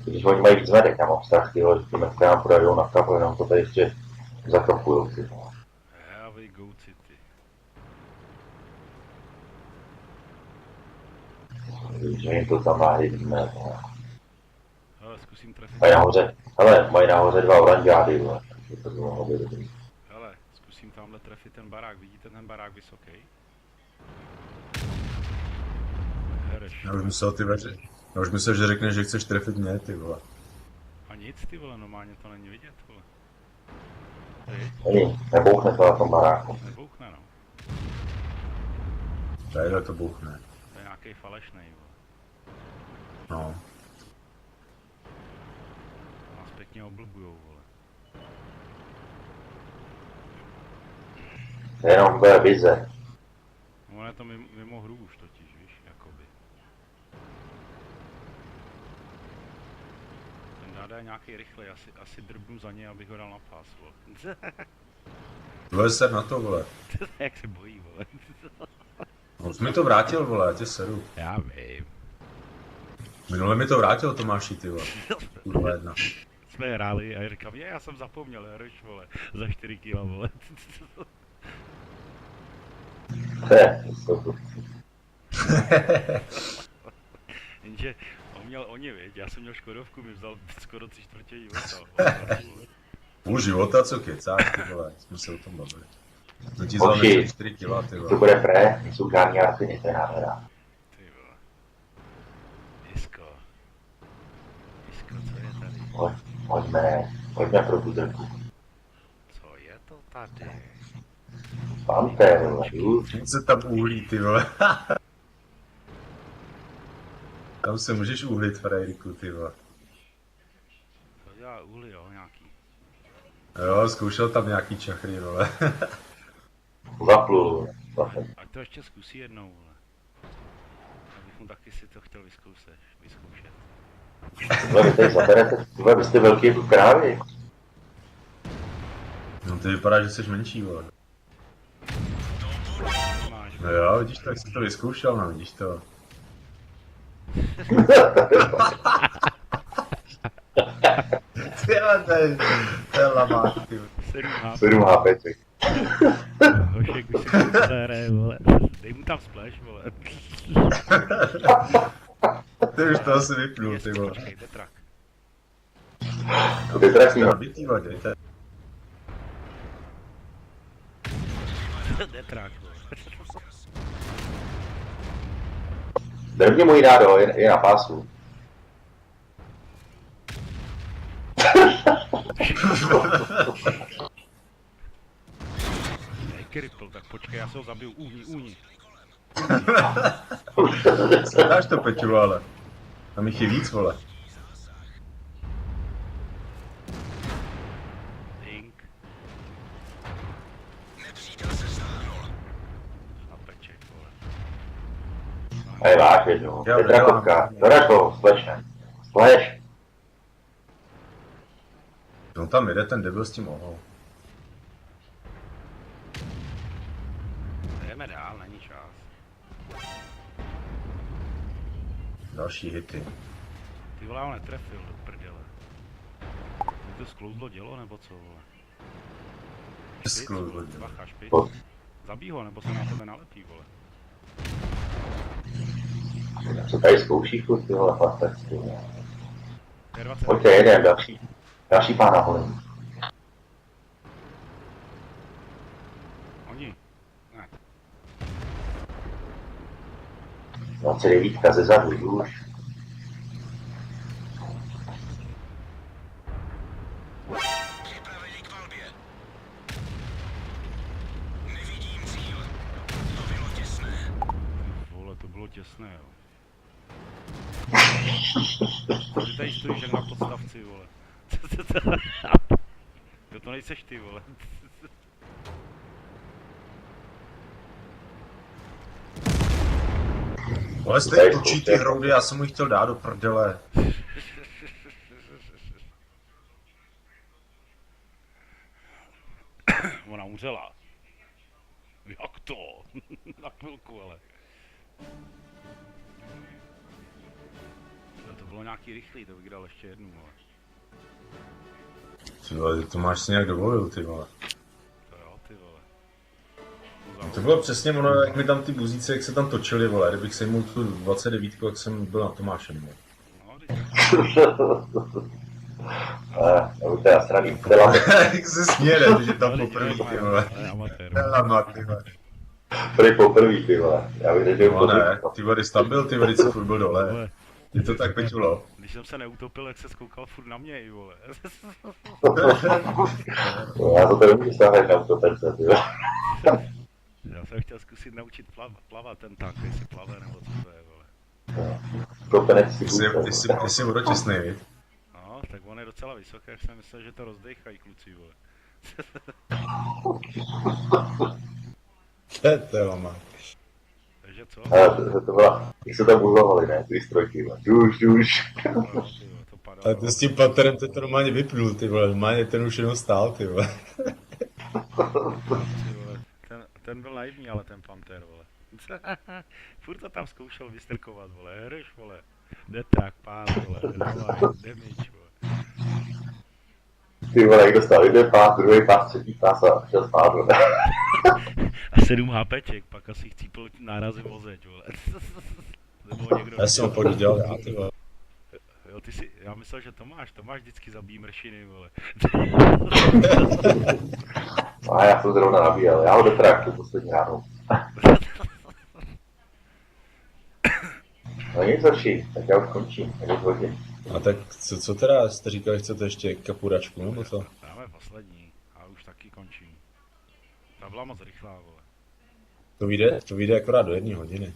Když oni mají víc vedek, já mám strach, tyhle, že tím jak nám projedou na kapu, jenom to tady ještě zakapujou, ty vole. Here we go city. Že jim to tam nahydíme, vole. Hele, zkusím trefit. Mají nahoře, hele, mají nahoře dva oranžády, vole. Takže to by mohlo být dobrý. Hele, zkusím tamhle trefit ten barák. Vidíte ten barák vysoký? Hereš. Já už myslel, že řekneš, že chceš trefit mě, ty vole. A nic, ty vole, normálně to není vidět, vole. Ty, Není, nebouchne to na tom baráku. nebouchne, no. Tadyhle to bouchne. To je nějaký falešnej, vole. No. Nás pěkně oblbujou, vole. To je jenom bude vize. No, ono je to mimo hru už totiž, víš, jakoby. Ten dáda je nějaký rychlej, asi drbnu za něj, abych ho dal na pás, vole. Vlez se na to, vole. Jak se bojí, vole. No, jsi mi to vrátil, vole, já tě seru. Já vím. Minule mi to vrátil Tomáši, ty vole. Kurva jedna. Jsme hráli a já říkám, já jsem zapomněl, Jaroš, vole, za 4 kila, vole. To je, to. Jenže on měl oni, viď, já jsem měl Škodovku, mi vzal skoro 3/4 života. Půl života, co kecáš, ty vole, jsme se o tom bavili. To ti vzal Oči. 4 kila, ty To vole. bude pré, nejsou žádný arpiny, to je nádhera. Ty vole. Isko, co je tady? Pojďme pro tu drku. Co je to tady? Panter, vole. Se tam uhlí, ty vole. Tam se můžeš uhlit, frajeriku, ty vole. To dělá úly, jo, nějaký. Jo, zkoušel tam nějaký čachry, vole. Zaplul, vole. Ať to ještě zkusí jednou, vole. Abych mu taky si to chtěl vyzkoušet. Vy tady zaberete, vy jste velký jako krávy. No ty vypadá, že jsi menší, vole. Máš, No jo, vidíš, tak jsi to vyzkoušel, no, vidíš to. Ty vole, to je lamák, ty vole. 7 HP. Hošek už si to zahraje, vole. Dej mu tam splash, vole. Ty už to asi vypnul, ty vole. Počkej, detrak. Ty trak Jste nabitý, vole, dejte. Detrak, vole. Drvně můj nádo, je na pásu. Nekripl, tak počkej, já se ho zabiju. Uhni. Dáš to, Peťu, ale. Tam jich je víc, vole. Dink. Na peček, vole. Hej, váš jednou. To je drakovka. To Drako, splash. Splash. On tam jede ten debil s tím ohou. Jdeme dál, není čas. Další hity. Ty vole, ho netrefil do prdele. Je to sklouzlo dělo, nebo co, vole? Sklouzlo dělo. Bacha, špic. Pojď. Zabij ho, nebo se na tebe nalepí, vole. Co tady zkouší furt, ty vole, fantasticky. To je 20. Pojďte, jedem, další pán nahoře. Oni. Ne. 29 ze zadu, už. Připraveni k palbě. Nevidím cíl. To bylo těsné. Vole, to bylo těsné, jo. Ty tady stojíš jak na podstavci, vole. Jo, to nejseš ty, vole. Ale jste točí ty hroudy, já jsem mu chtěl dát do prdele. Ona umřela. Jak to? Na chvilku, ale. To bylo nějaký rychlý, to vygrál ještě jednu, vole. Ty vole, to máš si nějak dovolil, ty vole. To jo, ty vole. No to bylo přesně ono, jak mi tam ty buzíce, jak se tam točili, vole. Kdybych sejmul tu 29, jak jsem byl na Tomášem, vole. No, když Nebo to je nasraný. Jak se směje, že tam poprvé, ty vole. To je amatér. Lama, ty vole. Prý poprvý, ty vole. Já bych řekl, No ne, ty vole, jsi tam byl, ty vole, co furt byl dole. Vole, Je to tak peťulo. když jsem se neutopil, jak se skoukal furt na mě, i vole. Já to tady můžu sáhnout na utopence, ty vole. Já jsem chtěl zkusit naučit plavat ten tank, jestli plave nebo co to je, vole. Kopenec si Ty jsi vodotěsnej, viď? No, tak on je docela vysoký, jak jsem myslel, že to rozdejchají kluci, vole. To je lama. Takže co? To byla, jak se tam ulovali, ne, ty strojky, duš. No, ty vole, to padalo. Ale ty s tím paterem to normálně vypnul, ty vole. Normálně ten už jenom stál, ty vole. Ty vole, ten byl naivní, ale ten panter, vole. Furt to tam zkoušel vystrkovat, vole, hrš, vole. Detrak, pán, vole, damage, vole. Ty vole, jak dostal jeden pás, druhý pás, třetí pás a šel spát, vole. A 7 HPček, pak asi chcípl nárazy vozeť, vole. Nebo někdo... Já jsem ho podělal, já, ty vole. Jo, ty si, já myslel, že Tomáš vždycky zabíjí mršiny, vole. A já jsem zrovna nabíjel, já ho detraktu poslední ráno. No nic horší, tak já už končím, tak už hodin. A tak co teda, jste říkali, chcete ještě kapuračku, nebo co? Dáme poslední, a už taky končím. Ta byla moc rychlá, vole. To vyjde akorát do 1 hodiny.